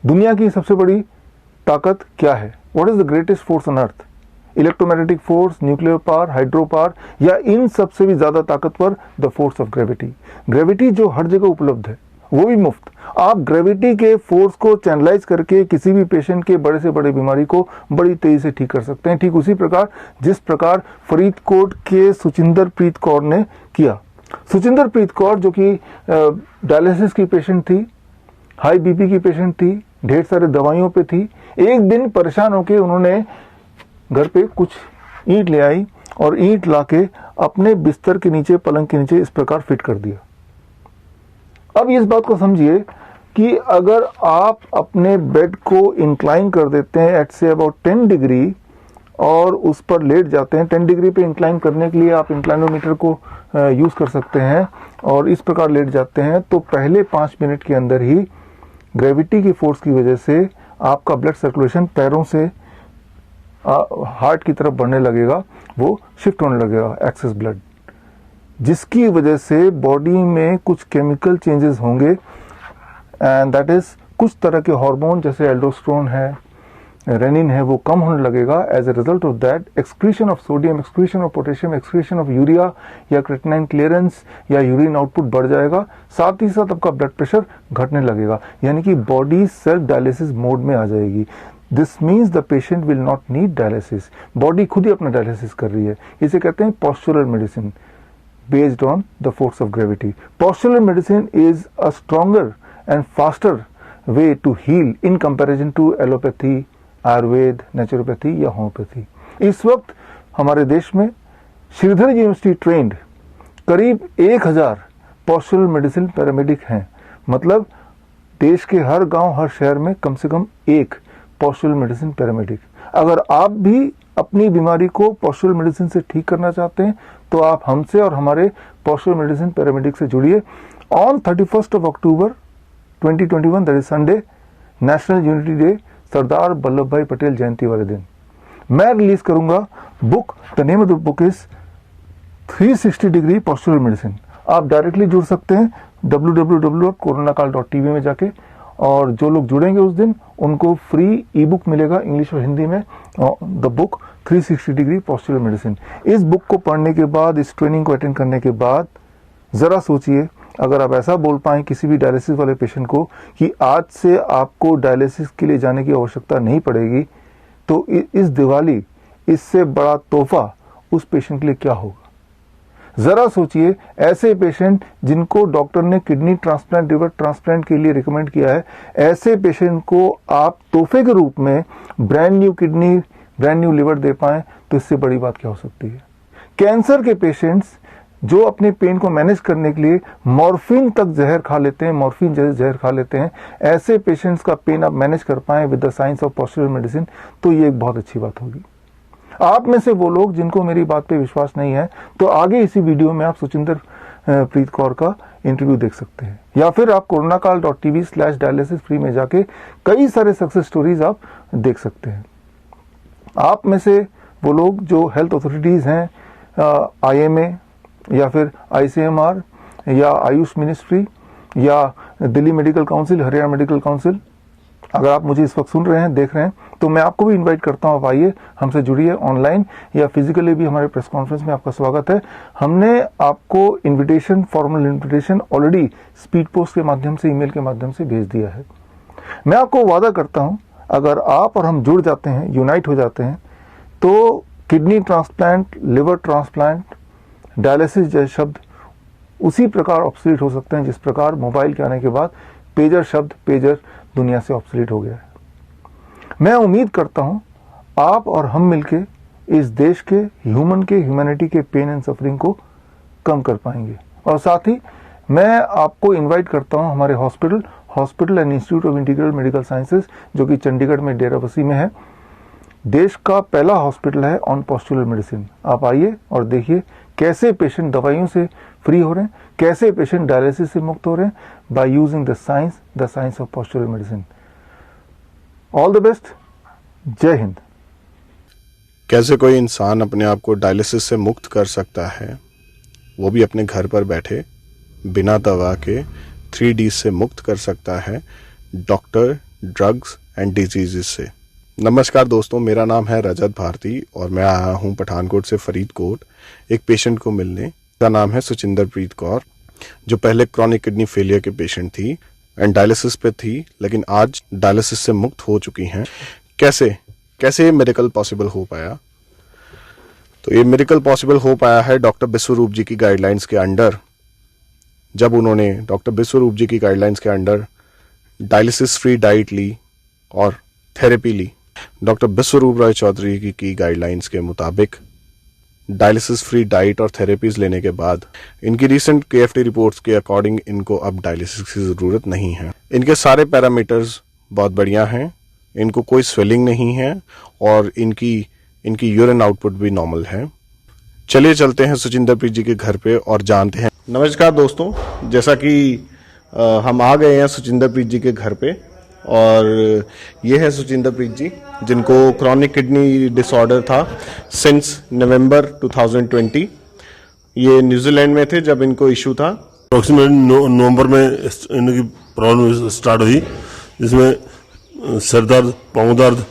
दुनिया की सबसे बड़ी ताकत क्या है? What is the greatest force on earth? Electromagnetic force, nuclear power, hydro power, या इन सबसे भी ज्यादा ताकतवर the force of gravity. Gravity जो हर जगह उपलब्ध है, वो भी मुफ्त। आप ग्रेविटी के फोर्स को चैनलाइज करके किसी भी पेशेंट के बड़े से बड़े बीमारी को बड़ी तेजी से ठीक कर सकते हैं। ठीक उसी प्रकार जिस प्रकार फरीदकोट के सुचिंदर प्रीत कौर ने किया। सुचिंदर प्रीत कौर जो कि डायलिसिस की पेशेंट थी, हाई बीपी की पेशेंट थी, ढेर सारे दवाइयों पे थी। एक दिन परेशान होकर उन्होंने घर पे कुछ ईंट ले आई और ईंट लाके अपने बिस्तर के नीचे, पलंग के नीचे इस प्रकार फिट कर दिया। अब इस बात को समझिए कि अगर आप अपने बेड को इंक्लाइन कर देते हैं एट से अबाउट 10 डिग्री और उस पर लेट जाते हैं, 10 डिग्री पे इंक्लाइन करने के लिए आप इंक्लाइनोमीटर को यूज कर सकते हैं और इस प्रकार लेट जाते हैं, तो पहले 5 मिनट के अंदर ही ग्रेविटी की फोर्स की वजह से आपका ब्लड सर्कुलेशन पैरों से हार्ट की तरफ बढ़ने लगेगा, वो शिफ्ट होने लगेगा एक्सेस ब्लड, जिसकी वजह से बॉडी में कुछ केमिकल चेंजेस होंगे एंड दैट इज कुछ तरह के हार्मोन जैसे एल्डोस्टेरोन है, रेनिन है, वो कम होने लगेगा। As a result of that excretion of sodium, excretion of potassium, excretion of urea या क्रेटिनाइन क्लियरेंस या यूरिन आउटपुट बढ़ जाएगा। साथ ही साथ आपका ब्लड प्रेशर घटने लगेगा, यानी कि बॉडी सेल्फ डायलिसिस मोड में आ जाएगी। This means the patient will not need dialysis, body खुद ही अपना डायलिसिस कर रही है। इसे कहते हैं postural medicine based on the force of gravity. Postural medicine is a stronger and faster way to heal in comparison to allopathy, Ayurveda, naturopathy या homeopathy. इस वक्त हमारे देश में श्रीधर यूनिवर्सिटी ट्रेंड करीब 1000 पोस्चुरल मेडिसिन पैरामेडिक हैं। मतलब देश के हर गांव, हर शहर में कम से कम एक पोस्चुरल मेडिसिन पैरामेडिक। अगर आप भी अपनी बीमारी को पोस्चुरल मेडिसिन से ठीक करना चाहते हैं तो आप हमसे और हमारे पोस्चुरल मेडिसिन पैरामेडिक से जुड़िए। On 31 October 2021 that is Sunday, national unity day, Sardar Vallabh Bhai Patel जयंती वाले दिन, मैं रिलीज करूंगा book. The name of the book is 360 degree postural medicine. आप डायरेक्टली जुड़ सकते हैं www.coronakal.tv में जाके, और जो लोग जुड़ेंगे उस दिन उनको फ्री ई बुक मिलेगा इंग्लिश और हिंदी में, the book 360 degree postural medicine. इस बुक को पढ़ने के बाद, इस ट्रेनिंग को अटेंड करने के बाद जरा सोचिए, अगर आप ऐसा बोल पाएं किसी भी डायलिसिस वाले पेशेंट को कि आज से आपको डायलिसिस के लिए जाने की आवश्यकता नहीं पड़ेगी, तो इस दिवाली इससे बड़ा तोहफा उस पेशेंट के लिए क्या होगा। जरा सोचिए, ऐसे पेशेंट जिनको डॉक्टर ने किडनी ट्रांसप्लांट, लिवर ट्रांसप्लांट के लिए रिकमेंड किया है, ऐसे पेशेंट को आप तोहफे के रूप में brand new kidney, brand new liver दे पाएं, तो इससे बड़ी बात क्या हो सकती है। कैंसर के पेशेंट्स जो अपने पेन को मैनेज करने के लिए मॉर्फिन तक जहर खा लेते हैं, मॉर्फिन जैसे जहर खा लेते हैं, ऐसे पेशेंट्स का पेन आप मैनेज कर पाएं with the science of postural medicine, तो ये एक बहुत अच्छी बात होगी। आप में से वो लोग जिनको मेरी बात पे विश्वास नहीं है, तो आगे इसी वीडियो में आप सुचिंदर प्रीत कौर का इंटरव्यू देख सकते हैं, या फिर आप coronakal.tv/dialysis फ्री में जाके कई सारे सक्सेस स्टोरीज आप देख सकते हैं। आप में से वो लोग जो हेल्थ अथॉरिटीज हैं, IMA या फिर ICMR या आयुष मिनिस्ट्री या Delhi medical council, Haryana medical council, अगर आप मुझे इस वक्त सुन रहे हैं, देख रहे हैं, तो मैं आपको भी इनवाइट करता हूं, आप आइए, हमसे जुड़िए। ऑनलाइन या फिजिकली भी हमारे प्रेस कॉन्फ्रेंस में आपका स्वागत है। हमने आपको invitation, formal invitation already speed post के माध्यम से, ईमेल के माध्यम से भेज दिया है। मैं आपको वादा करता हूं, अगर आप और हम जुड़ जाते हैं, यूनाइट हो जाते हैं, तो kidney transplant, liver transplant, dialysis जैसे शब्द उसी प्रकार ऑब्सोलीट हो सकते हैं जिस प्रकार मोबाइल के आने के बाद पेजर शब्द, पेजर दुनिया से ऑब्सोलीट हो गया है। मैं उम्मीद करता हूं आप और हम मिलके इस देश के ह्यूमैनिटी के पेन एंड सफरिंग को कम कर पाएंगे। और साथ ही मैं आपको इनवाइट करता हूं हमारे hospital and institute of integral medical sciences, जो कि चंडीगढ़ में डेराबस्सी में है। देश का पहला हॉस्पिटल है ऑन पोस्चुरल मेडिसिन। आप आइए और देखिए कैसे पेशेंट दवाइयों से फ्री हो रहे हैं, कैसे पेशेंट डायलिसिस से मुक्त हो रहे हैं, by using the science of postural medicine. All the best, जय हिंद। कैसे कोई इंसान अपने आप को डायलिसिस से मुक्त कर सकता है, वो भी अपने घर पर बैठे बिना दवा के 3D से मुक्त कर सकता है। डॉक्टर ड्रग्स एंड डिजीजेस से। नमस्कार दोस्तों, मेरा नाम है रजत भारती और मैं आया हूं पठानकोट से फरीदकोट एक पेशेंट को मिलने। उसका नाम है सुचिंदरप्रीत कौर, जो पहले क्रॉनिक किडनी फेलियर के पेशेंट थी एंड डायलिसिस पे थी, लेकिन आज डायलिसिस से मुक्त हो चुकी हैं। कैसे ये मेडिकल पॉसिबल हो पाया? तो ये मेडिकल पॉसिबल हो पाया है डॉक्टर विश्वरूप जी की गाइडलाइंस के अंडर। जब उन्होंने डॉक्टर विश्वरूप जी की गाइडलाइंस के अंडर डायलिसिस फ्री डाइट ली और थेरेपी ली। डॉक्टर विश्वरूप रॉय चौधरी की गाइडलाइंस के मुताबिक डायलिसिस फ्री डाइट और थेरेपीज लेने के बाद इनकी रीसेंट KFT रिपोर्ट्स के अकॉर्डिंग इनको अब डायलिसिस की ज़रूरत नहीं है। इनके सारे पैरामीटर्स बहुत बढ़िया हैं, इनको कोई स्वेलिंग नहीं है और इनकी यूरिन आउटपुट भी नॉर्मल है। चलिए चलते हैं सुचिंदरप्रीत जी के घर पे और जानते हैं। नमस्कार दोस्तों, जैसा कि हम आ गए हैं सुचिंदरप्रीत जी के घर पे और ये है सुचिंदरप्रीत जी, जिनको क्रॉनिक किडनी डिसऑर्डर था सिंस नवंबर 2020। ये न्यूजीलैंड में थे जब इनको इशू था। अप्रोक्सीमेट नवंबर में इनकी प्रॉब्लम स्टार्ट हुई, जिसमें सर दर्द, पाँव दर्द।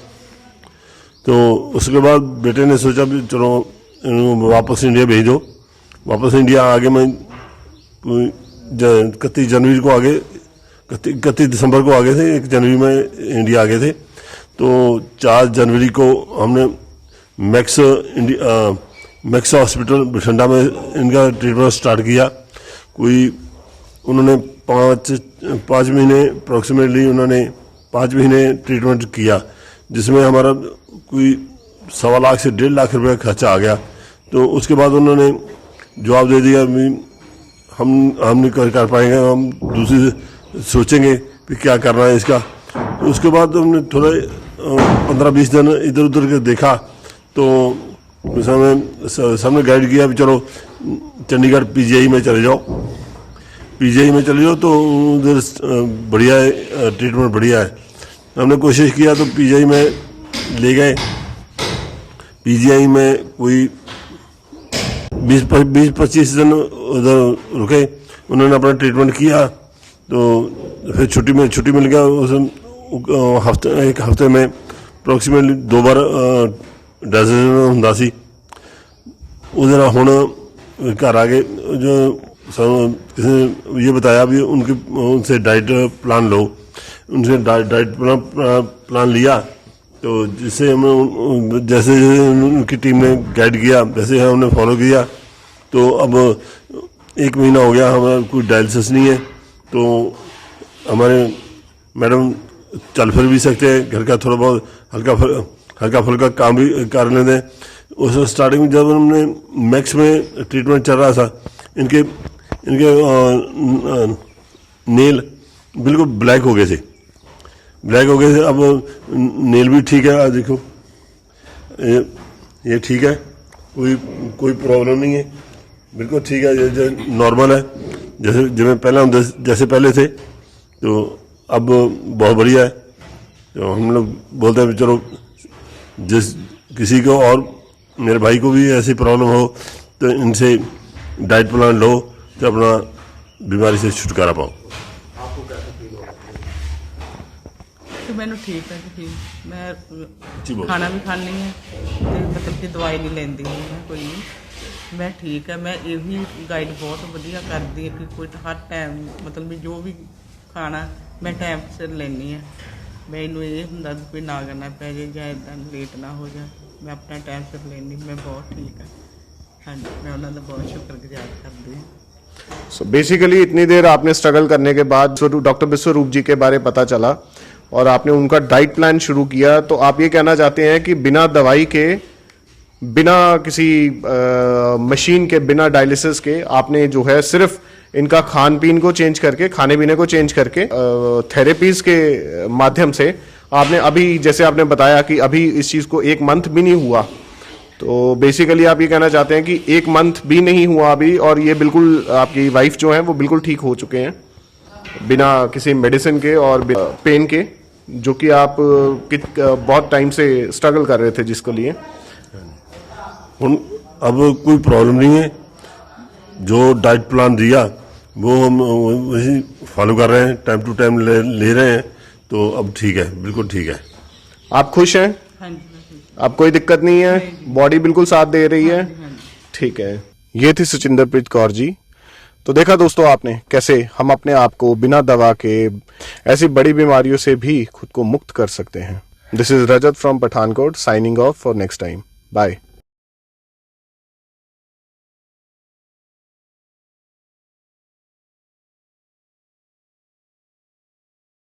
तो उसके बाद बेटे ने सोचा भी चलो इनको वापस इंडिया भेज दो। वापस इंडिया आगे मैं 31 जनवरी को आगे 31 दिसंबर को आगे थे, 1 जनवरी में इंडिया आगे थे। तो 4 जनवरी को हमने मैक्स हॉस्पिटल बठिंडा में इनका ट्रीटमेंट स्टार्ट किया। उन्होंने 5 महीने अप्रोक्सीमेटली उन्होंने 5 महीने ट्रीटमेंट किया, जिसमें हमारा कोई 1.25 लाख से 1.5 लाख रुपये का खर्चा आ गया। तो उसके बाद उन्होंने जवाब दे दिया हम नहीं कर पाएंगे, हम दूसरी सोचेंगे कि क्या करना है इसका। तो उसके बाद हमने थोड़ा 15-20 दिन इधर उधर के देखा, तो सामने गाइड किया भी चलो चंडीगढ़ PGI में चले जाओ। PGI में चले जाओ तो उधर बढ़िया है, ट्रीटमेंट बढ़िया है। हमने कोशिश किया तो PGI में ले गए। PGI में कोई 20-25 दिन उधर रुके, उन्होंने अपना ट्रीटमेंट किया। तो फिर छुट्टी मिल गया। उस एक हफ्ते में अप्रोक्सीमेटली 2 बार डायलिसिस ਹੁੰਦਾ ਸੀ। उधर ਹੁਣ घर आगे जो किसी ने ये बताया भी उनसे डाइट प्लान लो। उनसे डाइट प्लान लिया, तो जिससे हमें जैसे उनकी टीम ने गाइड किया वैसे हमने फॉलो किया। तो अब 1 महीना हो गया, हमारा कोई डायलिसिस नहीं है। तो हमारे मैडम चल फिर भी सकते हैं, घर का थोड़ा बहुत हल्का फुल्का काम भी कर लेते हैं। उस स्टार्टिंग में जब हमने मैक्स में ट्रीटमेंट चल रहा था, इनके नेल बिल्कुल ब्लैक हो गए थे। अब नेल भी ठीक है, देखो ये ठीक है, कोई प्रॉब्लम नहीं है, बिल्कुल ठीक है, ये नॉर्मल है जैसे पहले थे। तो अब बहुत बढ़िया है। तो हम लोग बोलते हैं चलो जिस किसी को और मेरे भाई को भी ऐसी प्रॉब्लम हो तो इनसे डाइट प्लान लो तो अपना बीमारी से छुटकारा पाओ। तो मैंने ठीक है कि मैं खाना भी खानी है, मतलब कि दवाई नहीं लेंदी मैं कोई नहीं, मैं ठीक है। मैं यही गाइड बहुत वधिया करती है कि कोई हर टाइम मतलब भी जो भी खाना मैं टाइम सिर लेनी है। मैनू ये ਹੁੰਦਾ भी कोई ना करना पै जाए या इदा लेट ना हो जाए, मैं अपना टाइम सिर लेनी, मैं बहुत ठीक है। हाँ जी, मैं उन्होंने बहुत शुक्रगुजार करती हूँ। सो बेसिकली इतनी देर आपने स्ट्रगल करने के बाद डॉक्टर विश्वरूप जी के बारे पता चला और आपने उनका डाइट प्लान शुरू किया। तो आप ये कहना चाहते हैं कि बिना दवाई के, बिना किसी मशीन के, बिना डायलिसिस के आपने जो है सिर्फ इनका खान पीन को चेंज करके, खाने पीने को चेंज करके, थेरेपीज के माध्यम से आपने अभी, जैसे आपने बताया कि अभी इस चीज को 1 मंथ भी नहीं हुआ, तो बेसिकली आप ये कहना चाहते हैं कि 1 मंथ भी नहीं हुआ अभी और ये बिल्कुल आपकी वाइफ जो है वो बिल्कुल ठीक हो चुके हैं बिना किसी मेडिसिन के और पेन के, जो कि आप बहुत टाइम से स्ट्रगल कर रहे थे जिसको लिए। अब कोई प्रॉब्लम नहीं है। जो डाइट प्लान दिया वो हम वही फॉलो कर रहे हैं, टाइम टू टाइम ले रहे हैं। तो अब ठीक है, बिल्कुल ठीक है। आप खुश हैं? हाँ जी मैं ठीक अब कोई दिक्कत नहीं है? बॉडी बिल्कुल साथ दे रही है? हाँ जी। ठीक है। ये थी सुचिंदरप्रीत कौर जी। तो देखा दोस्तों आपने कैसे हम अपने आप को बिना दवा के ऐसी बड़ी बीमारियों से भी खुद को मुक्त कर सकते हैं। This is Rajat from Pathankot signing off for next time. Bye.